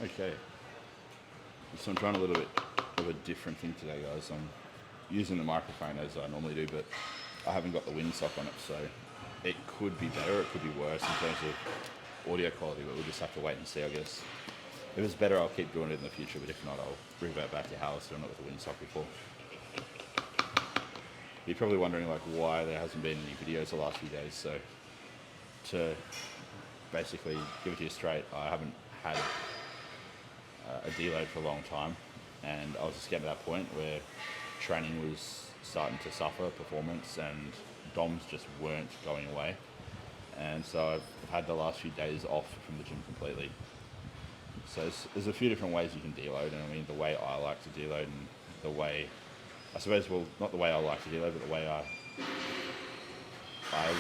Okay, so I'm trying a little bit of a different thing today, guys. I'm using the microphone as I normally do, but I haven't got the windsock on it, so it could be better, it could be worse in terms of audio quality, but we'll just have to wait and see, I guess. If it's better, I'll keep doing it in the future, but if not, I'll revert back to how I was doing it with the windsock before. You're probably wondering like why there hasn't been any videos the last few days, so to basically give it to you straight, I haven't had a deload for a long time, and I was just getting to that point where training was starting to suffer performance and DOMs just weren't going away, and so I've had the last few days off from the gym completely. So there's a few different ways you can deload, and I mean the way I like to deload and the way, I suppose, well, not the way I like to deload, but the way I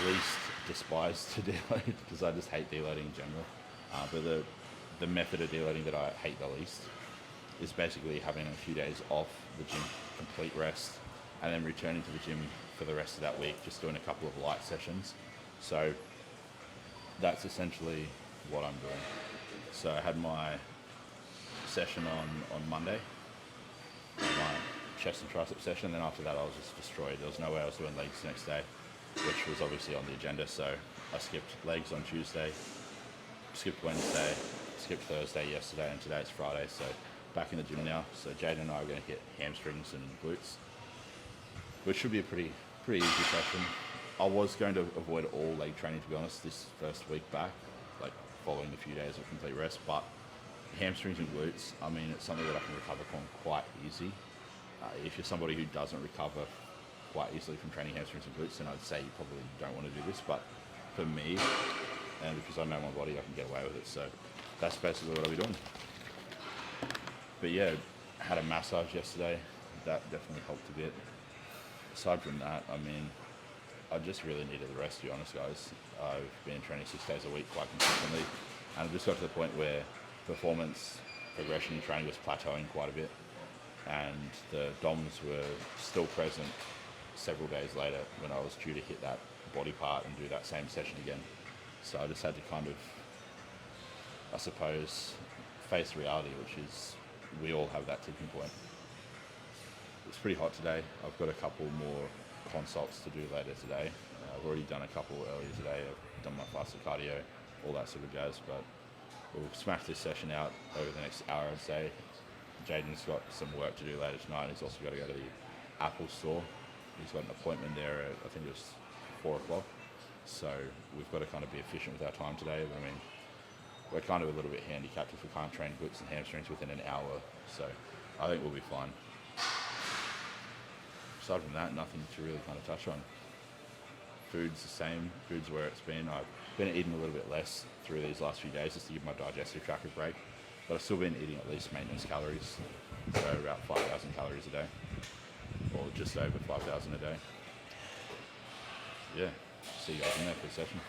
least despise to deload, because I just hate deloading in general. But the method of deloading that I hate the least is basically having a few days off the gym, complete rest, and then returning to the gym for the rest of that week, just doing a couple of light sessions. So that's essentially what I'm doing. So I had my session on Monday, my chest and tricep session, and then after that I was just destroyed. There was no way I was doing legs the next day, which was obviously on the agenda, so I skipped legs on Tuesday, skipped Wednesday, skipped Thursday yesterday, and today it's Friday, so back in the gym now. So Jaden and I are going to hit hamstrings and glutes, which should be a pretty easy session. I was going to avoid all leg training, to be honest, this first week back, like following a few days of complete rest, but hamstrings and glutes, I mean, it's something that I can recover from quite easy. If you're somebody who doesn't recover quite easily from training hamstrings and glutes, then I'd say you probably don't want to do this, but for me, and because I know my body, I can get away with it, so that's basically what I'll be doing. But yeah, had a massage yesterday, that definitely helped a bit. Aside from that, I mean, I just really needed the rest, to be honest, guys. I've been training 6 days a week quite consistently, and I've just got to the point where performance progression in training was plateauing quite a bit, and the DOMs were still present several days later when I was due to hit that body part and do that same session again. So I just had to kind of, I suppose, face reality, which is we all have that tipping point. It's pretty hot today. I've got a couple more consults to do later today. I've already done a couple earlier today. I've done my fasted cardio, all that sort of jazz, but we'll smash this session out over the next hour, I'd say. Jaden's got some work to do later tonight. He's also got to go to the Apple store. He's got an appointment there at, I think it was 4 o'clock. So we've got to kind of be efficient with our time today. I mean, we're kind of a little bit handicapped if we can't train glutes and hamstrings within an hour. So I think we'll be fine. Aside from that, nothing to really kind of touch on. Food's the same. Food's where it's been. I've been eating a little bit less through these last few days just to give my digestive tract a break. But I've still been eating at least maintenance calories, so about 5,000 calories a day, or just over 5,000 a day. Yeah, see you guys in there for the session.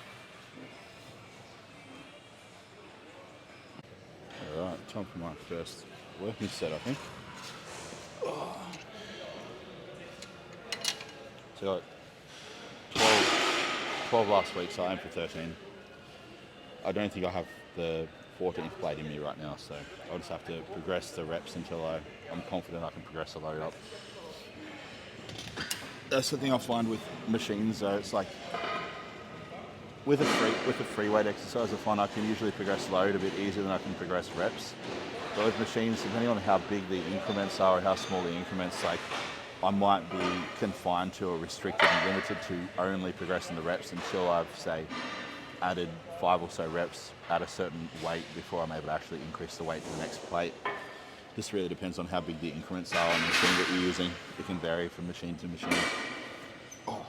Alright, time for my first working set, I think. So I got 12 last week, so I aim for 13. I don't think I have the 14th plate in me right now, so I'll just have to progress the reps until I'm confident I can progress the load up. That's the thing I find with machines, though. It's like with a free weight exercise, I find I can usually progress load a bit easier than I can progress reps. But with machines, depending on how big the increments are or how small the increments, like I might be confined to or restricted and limited to only progressing the reps until I've, say, added 5 or so reps at a certain weight before I'm able to actually increase the weight to the next plate. This really depends on how big the increments are on the machine that you're using. It can vary from machine to machine. Oh.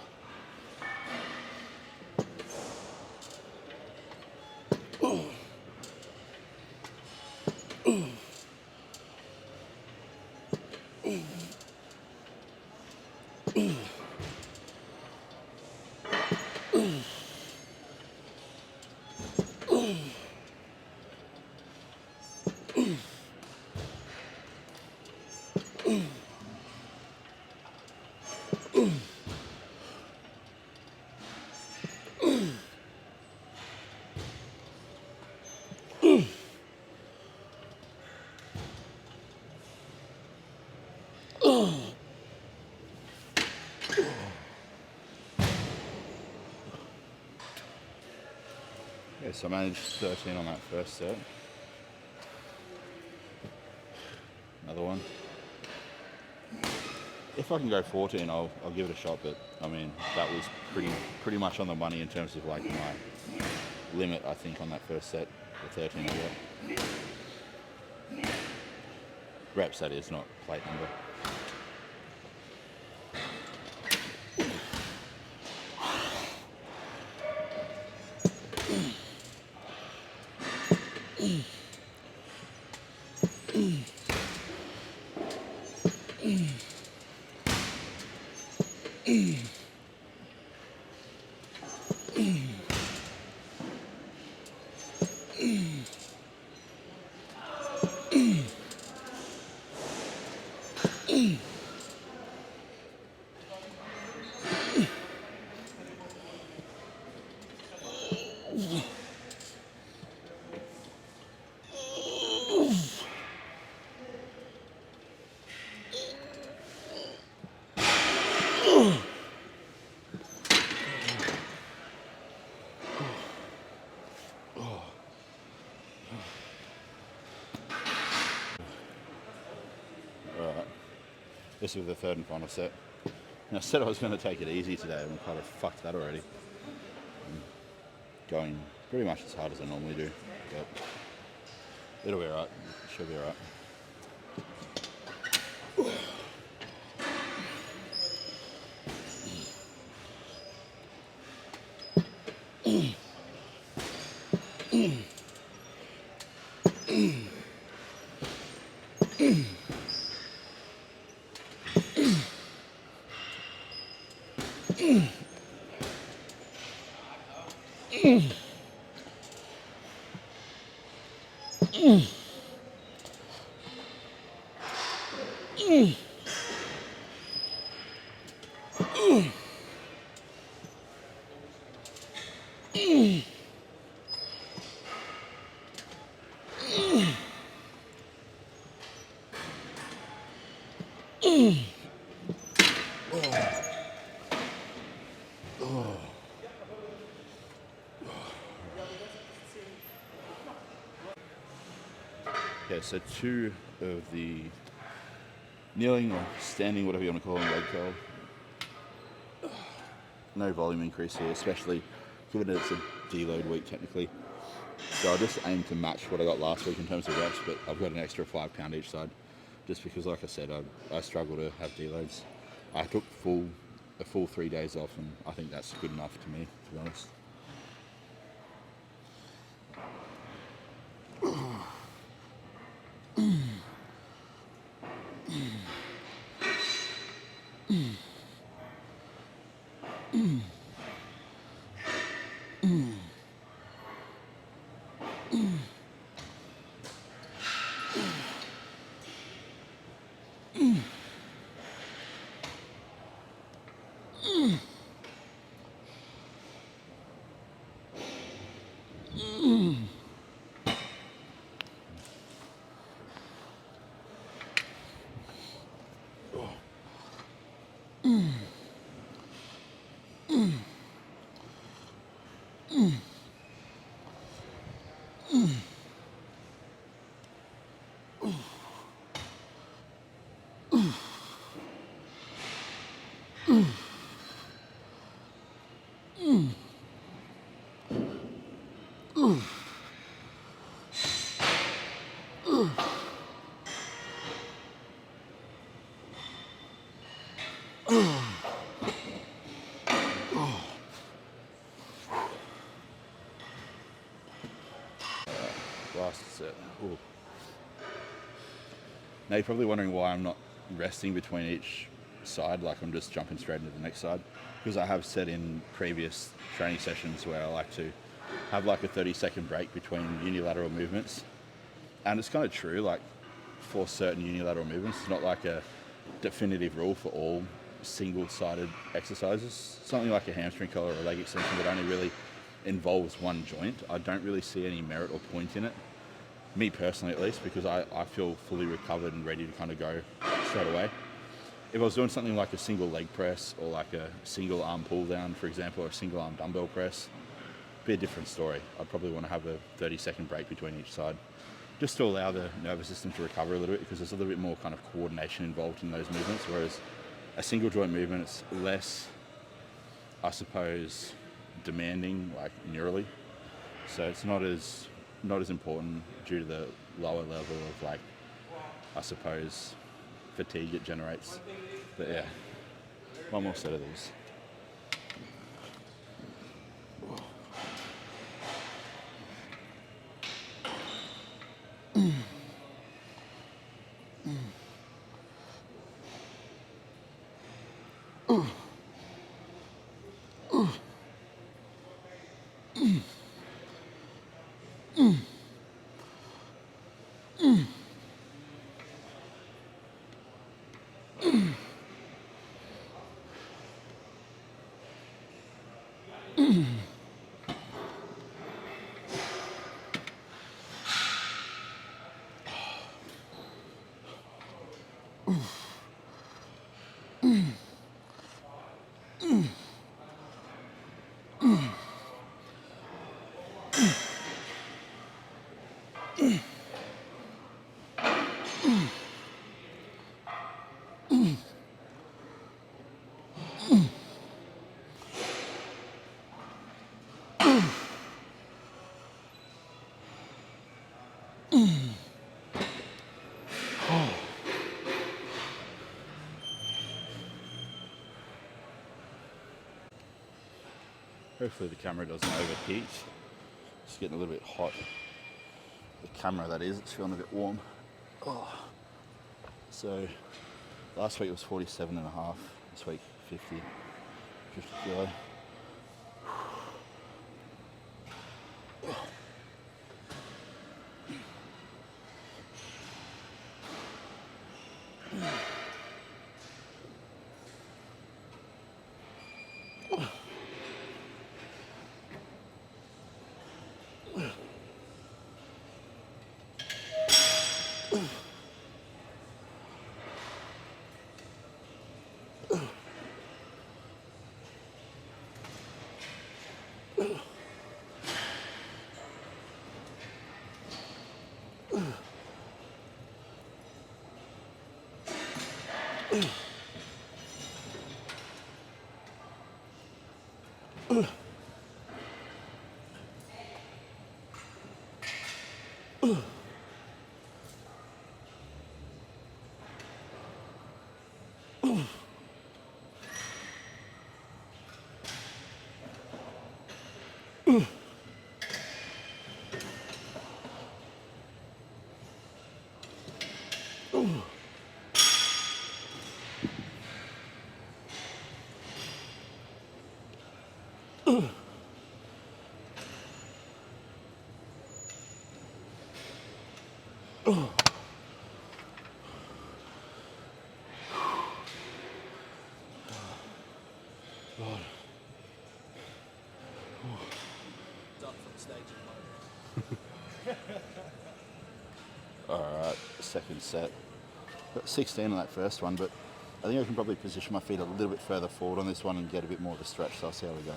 Yeah, so I managed 13 on that first set. Another one. If I can go 14, I'll give it a shot. But I mean, that was pretty much on the money in terms of like my limit. I think on that first set, the 13 I got. Reps, that is, not plate number. This was the third and final set. And I said I was going to take it easy today, and I kind of fucked that already. I'm going pretty much as hard as I normally do, but it'll be alright. It should be alright. Okay, so 2 of the kneeling or standing, whatever you want to call them, leg curl. No volume increase here, especially given that it's a deload week technically. So I just aim to match what I got last week in terms of reps, but I've got an extra 5 pound each side, just because, like I said, I struggle to have deloads. I took a full 3 days off, and I think that's good enough to me, to be honest. Last set. Ooh. Now you're probably wondering why I'm not resting between each side, like I'm just jumping straight into the next side. Because I have said in previous training sessions where I like to have like a 30-second break between unilateral movements. And it's kind of true, like for certain unilateral movements, it's not like a definitive rule for all single-sided exercises. Something like a hamstring curl or a leg extension that only really involves one joint, I don't really see any merit or point in it. Me personally, at least, because I feel fully recovered and ready to kind of go straight away. If I was doing something like a single leg press or like a single arm pull down, for example, or a single arm dumbbell press, be a different story. I'd probably want to have a 30-second break between each side, just to allow the nervous system to recover a little bit, because there's a little bit more kind of coordination involved in those movements, whereas a single joint movement, it's less, I suppose, demanding, like neurally. So it's not as important due to the lower level of, like, I suppose, fatigue it generates. But yeah, one more set of these. Hopefully the camera doesn't overheat. It's getting a little bit hot. The camera, that is, it's feeling a bit warm. Oh. So last week was 47.5, this week 50 kilo. Alright, second set. Got 16 on that first one, but I think I can probably position my feet a little bit further forward on this one and get a bit more of a stretch, so I'll see how we go.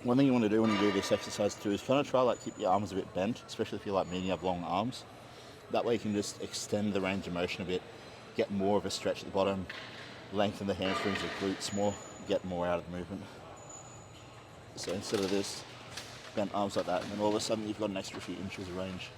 One thing you want to do when you do this exercise too is kind of try like keep your arms a bit bent, especially if you're like me and you have long arms. That way you can just extend the range of motion a bit, get more of a stretch at the bottom, lengthen the hamstrings or glutes more, get more out of the movement. So instead of this, bent arms like that, and then all of a sudden you've got an extra few inches of range.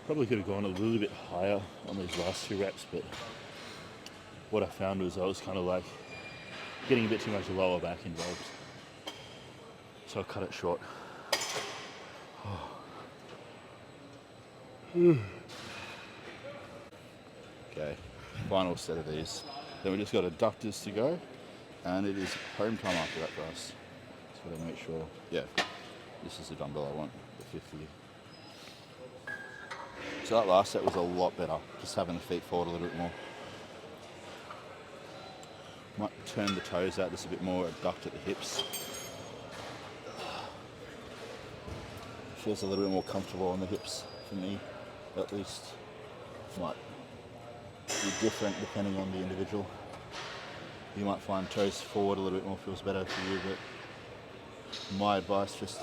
Probably could have gone a little bit higher on these last 2 reps, but what I found was I was kind of like getting a bit too much lower back involved. So I cut it short. Okay, final set of these. Then we just got adductors to go, and it is home time after that for us. Just gotta make sure, yeah, this is the dumbbell I want, the 50. So that last set was a lot better, just having the feet forward a little bit more. Might turn the toes out just a bit more, adduct at the hips. Feels a little bit more comfortable on the hips for me, at least. Might be different depending on the individual. You might find toes forward a little bit more feels better for you, but my advice, just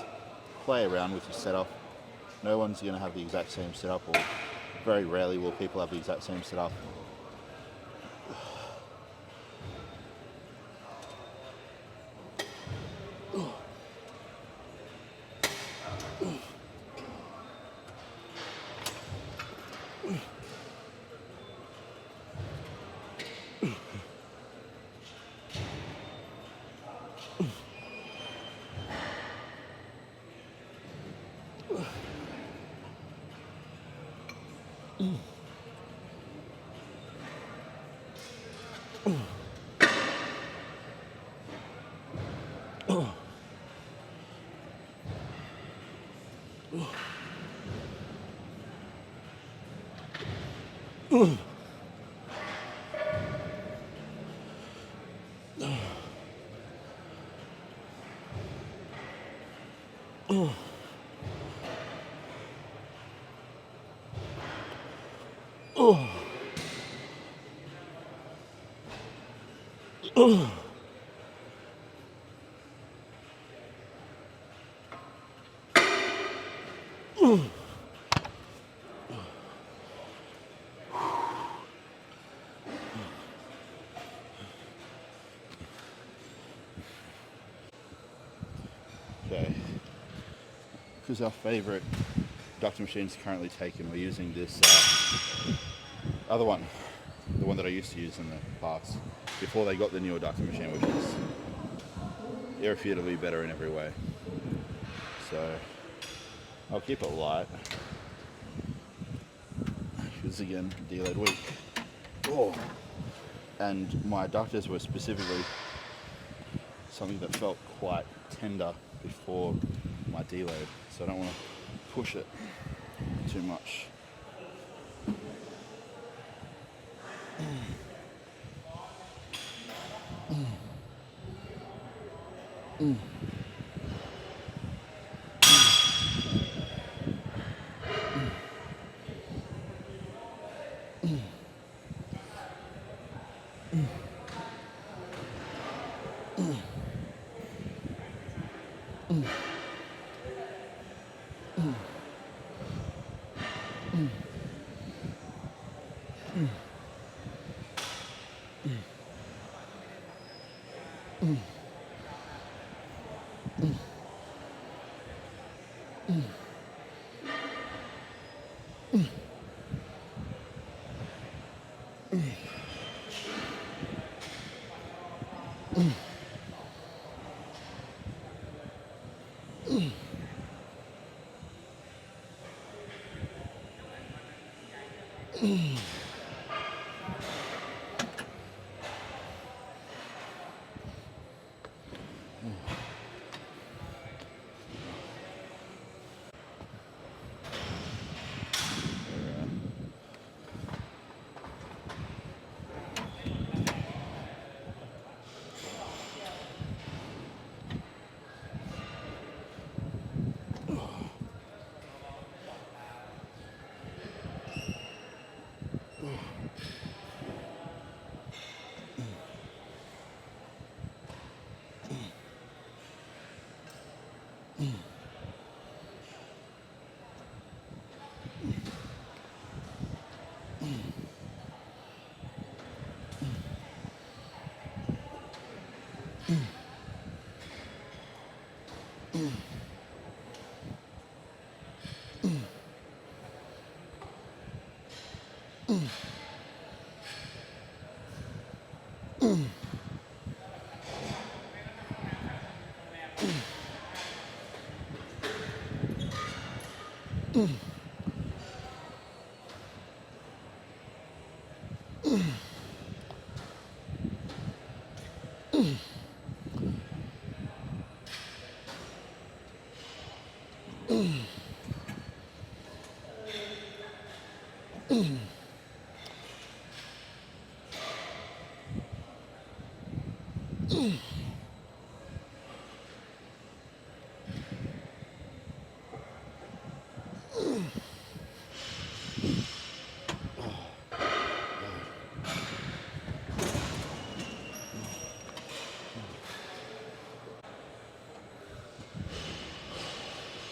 play around with your setup. No one's going to have the exact same setup, or very rarely will people have the exact same setup. Okay, because our favourite adductor machine is currently taken, we're using this other one, the one that I used to use in the past, before they got the new adductor machine, which is irrefutably better in every way. So I'll keep it light, because again, deload week. Oh. And my adductors were specifically something that felt quite tender before my deload, so I don't want to push it too much.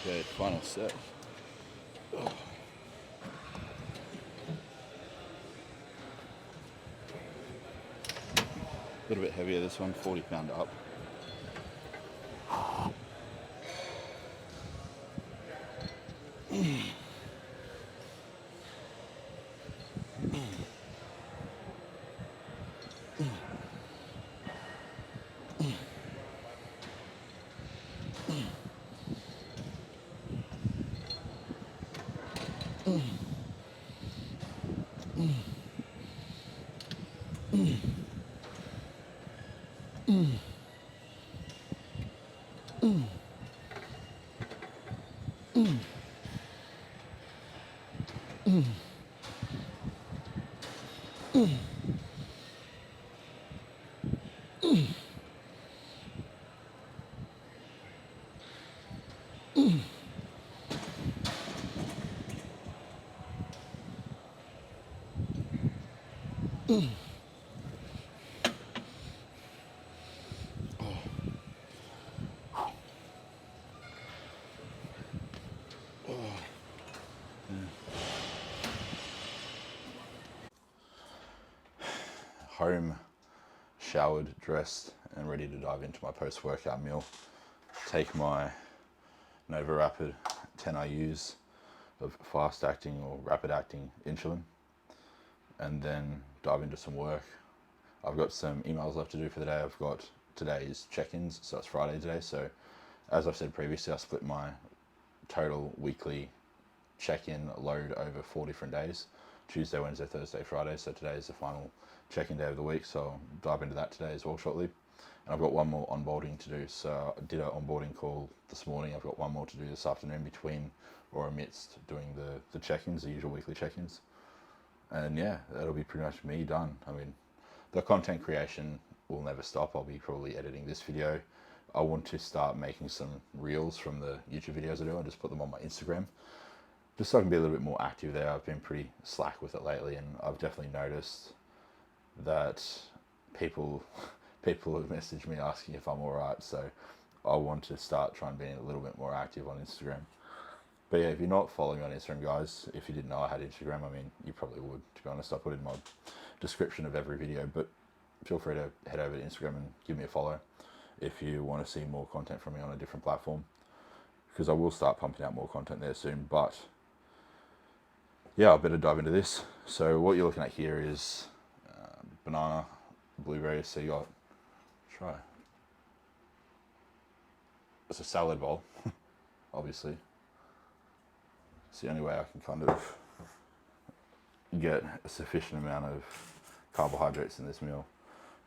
Okay, final set. A little bit heavier this one, 40 pound up. Home, showered, dressed, and ready to dive into my post-workout meal. Take my Nova Rapid 10 IUs of fast-acting or rapid-acting insulin, and then dive into some work. I've got some emails left to do for the day. I've got today's check-ins, so it's Friday today. So as I've said previously, I split my total weekly check-in load over 4 different days: Tuesday, Wednesday, Thursday, Friday. So today is the final check-in day of the week, so I'll dive into that today as well shortly. And I've got one more onboarding to do. So I did an onboarding call this morning. I've got one more to do this afternoon between or amidst doing the check-ins, the usual weekly check-ins. And yeah, that'll be pretty much me done. I mean, the content creation will never stop. I'll be probably editing this video. I want to start making some reels from the YouTube videos I do and just put them on my Instagram, just so I can be a little bit more active there. I've been pretty slack with it lately, and I've definitely noticed that people have messaged me asking if I'm alright. So I want to start trying being a little bit more active on Instagram. But yeah, if you're not following me on Instagram, guys, if you didn't know I had Instagram, I mean, you probably would, to be honest. I put it in my description of every video, but feel free to head over to Instagram and give me a follow if you want to see more content from me on a different platform, because I will start pumping out more content there soon. But yeah, I better dive into this. So what you're looking at here is banana, blueberries. So you got, try. It's a salad bowl, obviously. It's the only way I can kind of get a sufficient amount of carbohydrates in this meal.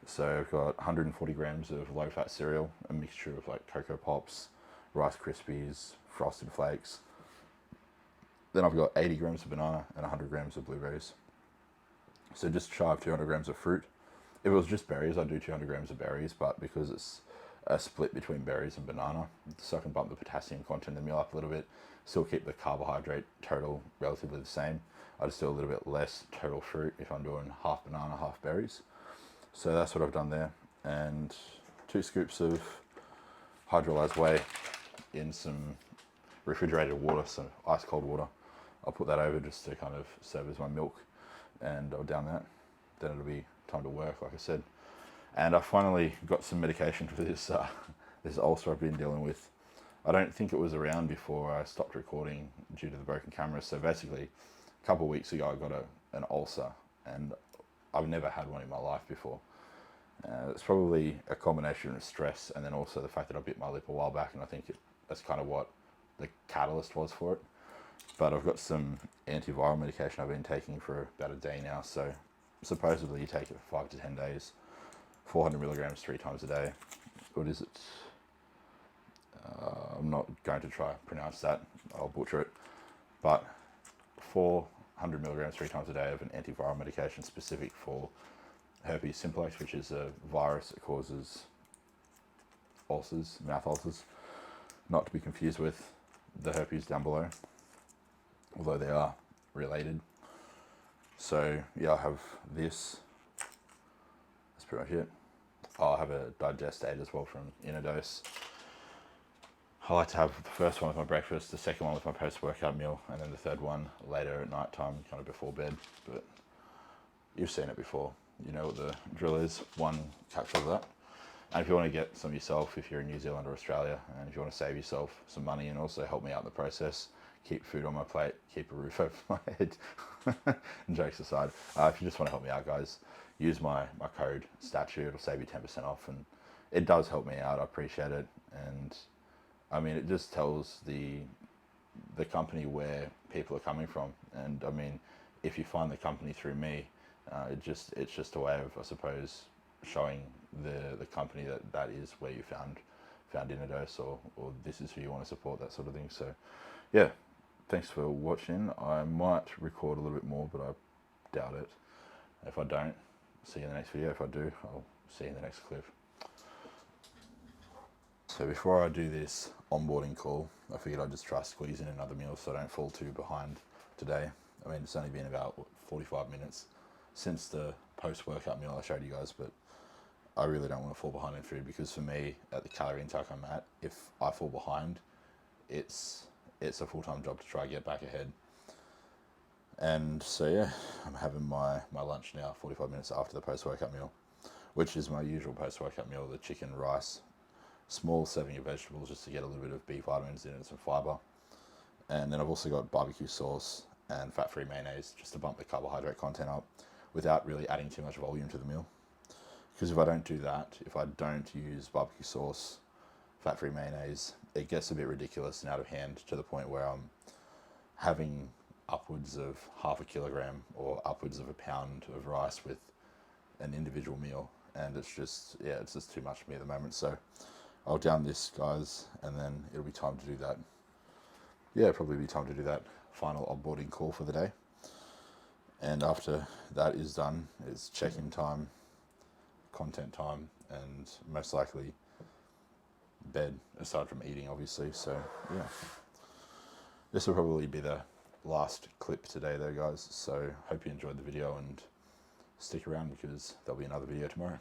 So I've got 140 grams of low-fat cereal, a mixture of like Cocoa Pops, Rice Krispies, Frosted Flakes. Then I've got 80 grams of banana and 100 grams of blueberries. So just shy of 200 grams of fruit. If it was just berries, I'd do 200 grams of berries, but because it's a split between berries and banana, so I can bump the potassium content in the meal up a little bit, still keep the carbohydrate total relatively the same. I just do a little bit less total fruit if I'm doing half banana, half berries. So that's what I've done there. And 2 scoops of hydrolyzed whey in some refrigerated water, some ice cold water. I'll put that over just to kind of serve as my milk, and I'll down that. Then it'll be time to work, like I said. And I finally got some medication for this this ulcer I've been dealing with. I don't think it was around before I stopped recording due to the broken camera. So basically, a couple of weeks ago, I got an ulcer, and I've never had one in my life before. It's probably a combination of stress and then also the fact that I bit my lip a while back, and I think that's kind of what the catalyst was for it. But I've got some antiviral medication I've been taking for about a day now, so supposedly you take it for 5 to 10 days, 400 milligrams 3 times a day. What is it? I'm not going to try pronounce that, I'll butcher it, but 400 milligrams 3 times a day of an antiviral medication specific for herpes simplex, which is a virus that causes ulcers, mouth ulcers, not to be confused with the herpes down below, although they are related. So yeah, I have this, that's pretty much it. I'll have a digest aid as well from Inodose. I like to have the first one with my breakfast, the second one with my post-workout meal, and then the third one later at night time, kind of before bed. But you've seen it before, you know what the drill is. 1 capsule of that. And if you want to get some yourself, if you're in New Zealand or Australia, and if you want to save yourself some money and also help me out in the process, keep food on my plate, keep a roof over my head, and jokes aside, if you just want to help me out, guys, use my code STATUE, it'll save you 10% off, and it does help me out, I appreciate it. And I mean, it just tells the company where people are coming from, and I mean, if you find the company through me, it's just a way of, I suppose, showing the company that is where you found Inodose, or this is who you want to support, that sort of thing. So yeah, thanks for watching. I might record a little bit more, but I doubt it. If I don't, see you in the next video. If I do, I'll see you in the next clip. So before I do this onboarding call, I figured I'd just try squeeze in another meal so I don't fall too behind today. I mean, it's only been about 45 minutes since the post-workout meal I showed you guys, but I really don't want to fall behind in food, because for me, at the calorie intake I'm at, if I fall behind, it's a full-time job to try and get back ahead. And so yeah, I'm having my lunch now, 45 minutes after the post-workout meal, which is my usual post-workout meal, the chicken, rice, small serving of vegetables just to get a little bit of B vitamins in and some fiber. And then I've also got barbecue sauce and fat-free mayonnaise just to bump the carbohydrate content up without really adding too much volume to the meal. Because if I don't do that, if I don't use barbecue sauce, fat-free mayonnaise, it gets a bit ridiculous and out of hand, to the point where I'm having upwards of half a kilogram or upwards of a pound of rice with an individual meal, and it's just too much for me at the moment. So I'll down this, guys, and then it'll be time to do that. Yeah, probably be time to do that final onboarding call for the day. And after that is done, it's check-in time, content time, and most likely bed, aside from eating, obviously. So yeah, this will probably be the last clip today though, guys. So hope you enjoyed the video, and stick around because there'll be another video tomorrow.